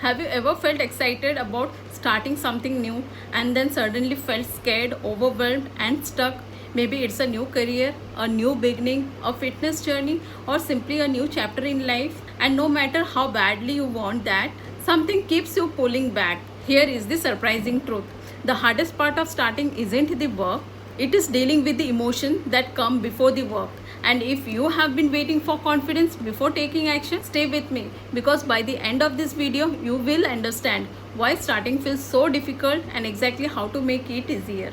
Have you ever felt excited about starting something new and then suddenly felt scared, overwhelmed, and stuck? Maybe it's a new career, a new beginning, a fitness journey, or simply a new chapter in life. And no matter how badly you want that, something keeps you pulling back. Here is the surprising truth: the hardest part of starting isn't the work, it is dealing with the emotion that come before the work. And if you have been waiting for confidence before taking action, stay with me, because by the end of this video you will understand why starting feels so difficult and exactly how to make it easier.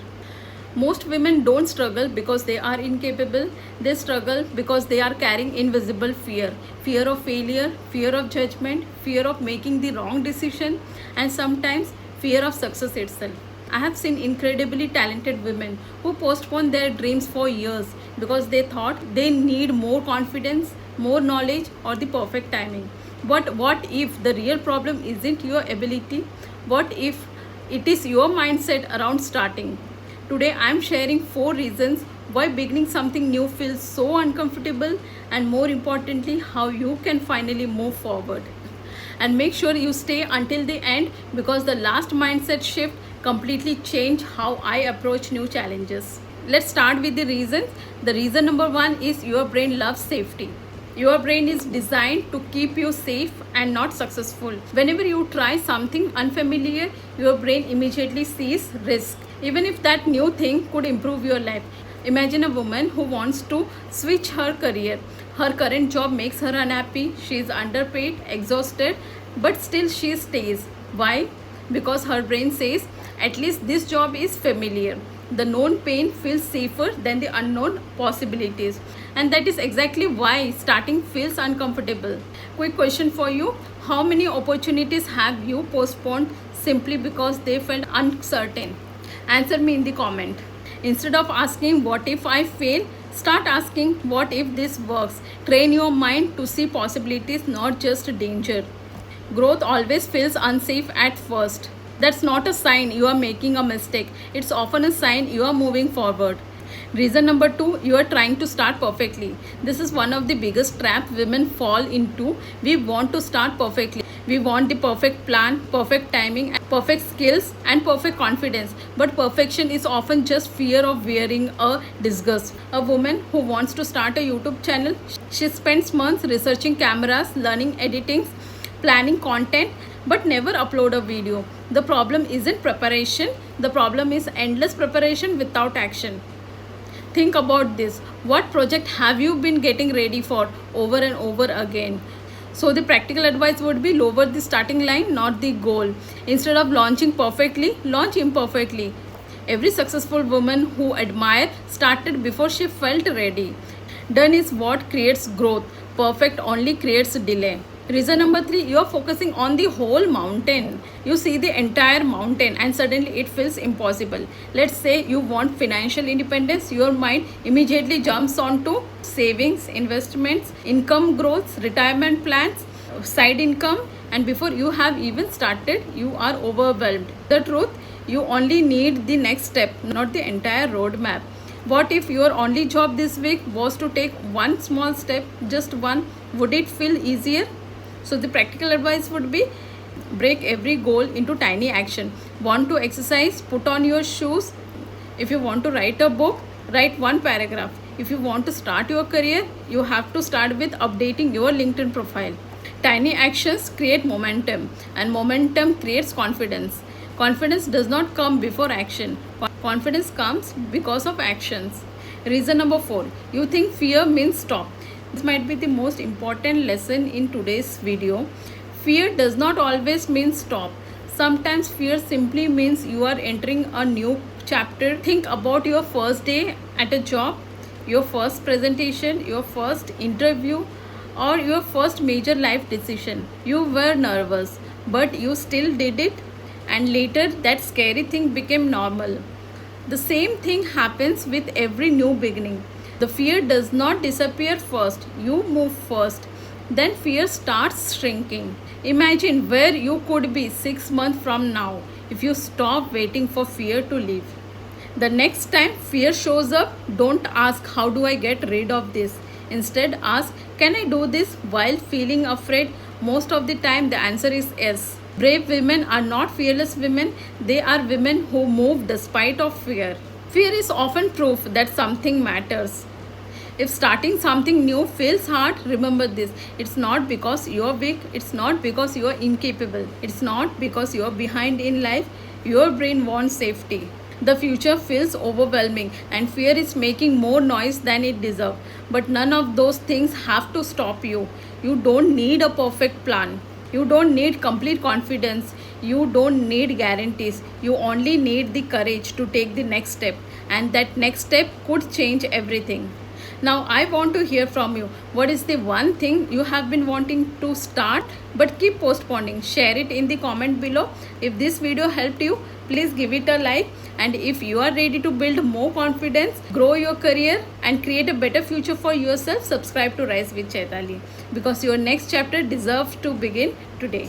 Most women don't struggle because they are incapable. They struggle because they are carrying invisible fear: fear of failure, fear of judgment, fear of making the wrong decision, and sometimes fear of success itself. I have seen incredibly talented women who postpone their dreams for years because they thought they need more confidence, more knowledge, or the perfect timing. But what if the real problem isn't your ability? What if it is your mindset around starting? Today I am sharing 4 reasons why beginning something new feels so uncomfortable, and more importantly, how you can finally move forward. And make sure you stay until the end, because the last mindset shift completely changed how I approach new challenges. Let's start with the reasons. The reason number 1 is your brain loves safety. Your brain is designed to keep you safe and not successful. Whenever you try something unfamiliar, your brain immediately sees risk, even if that new thing could improve your life. Imagine a woman who wants to switch her career. Her current job makes her unhappy, she is underpaid, exhausted, but still she stays. Why? Because her brain says, at least this job is familiar. The known pain feels safer than the unknown possibilities. And that is exactly why starting feels uncomfortable. Quick question for you: how many opportunities have you postponed simply because they felt uncertain? Answer me in the comment. Instead of asking what if I fail, start asking what if this works. Train your mind to see possibilities, not just danger. Growth always feels unsafe at first. That's not a sign you are making a mistake. It's often a sign you are moving forward. Reason number 2, you are trying to start perfectly. This is one of the biggest traps women fall into. We want to start perfectly. We want the perfect plan, perfect timing, perfect skills, and perfect confidence. But perfection is often just fear of wearing a disguise. A woman who wants to start a YouTube channel, she spends months researching cameras, learning editing, planning content, but never upload a video. The problem isn't preparation, the problem is endless preparation without action. Think about this: what project have you been getting ready for over and over again? So the practical advice would be, lower the starting line, not the goal. Instead of launching perfectly, launch imperfectly. Every successful woman who admire started before she felt ready. Done is what creates growth. Perfect only creates delay. Reason number 3, you are focusing on the whole mountain. You see the entire mountain and suddenly it feels impossible. Let's say you want financial independence. Your mind immediately jumps onto savings, investments, income growth, retirement plans, side income, and before you have even started, you are overwhelmed. The truth: you only need the next step, not the entire roadmap. What if your only job this week was to take one small step, just one? Would it feel easier? So the practical advice would be, break every goal into tiny action. Want to exercise? Put on your shoes. If you want to write a book, write one paragraph. If you want to start your career, you have to start with updating your LinkedIn profile. Tiny actions create momentum, and momentum creates confidence. Confidence does not come before action. Confidence comes because of actions. Reason number 4, you think fear means stop. This might be the most important lesson in today's video. Fear does not always mean stop. Sometimes fear simply means you are entering a new chapter. Think about your first day at a job, your first presentation, your first interview, or your first major life decision. You were nervous, but you still did it, and later that scary thing became normal. The same thing happens with every new beginning. The fear does not disappear first, you move first. Then fear starts shrinking. Imagine where you could be 6 months from now if you stop waiting for fear to leave. The next time fear shows up, don't ask, how do I get rid of this? Instead, ask, can I do this while feeling afraid? Most of the time, the answer is yes. Brave women are not fearless women, they are women who move despite of fear. Fear is often proof that something matters. If starting something new feels hard, remember this. It's not because you're weak, it's not because you're incapable, it's not because you're behind in life. Your brain wants safety. The future feels overwhelming and fear is making more noise than it deserves. But none of those things have to stop you. You don't need a perfect plan. You don't need complete confidence. You don't need guarantees. You only need the courage to take the next step. And that next step could change everything. Now, I want to hear from you. What is the one thing you have been wanting to start but keep postponing? Share it in the comment below. If this video helped you, please give it a like. And if you are ready to build more confidence, grow your career, and create a better future for yourself, subscribe to Rise with Chaitali, because your next chapter deserves to begin today.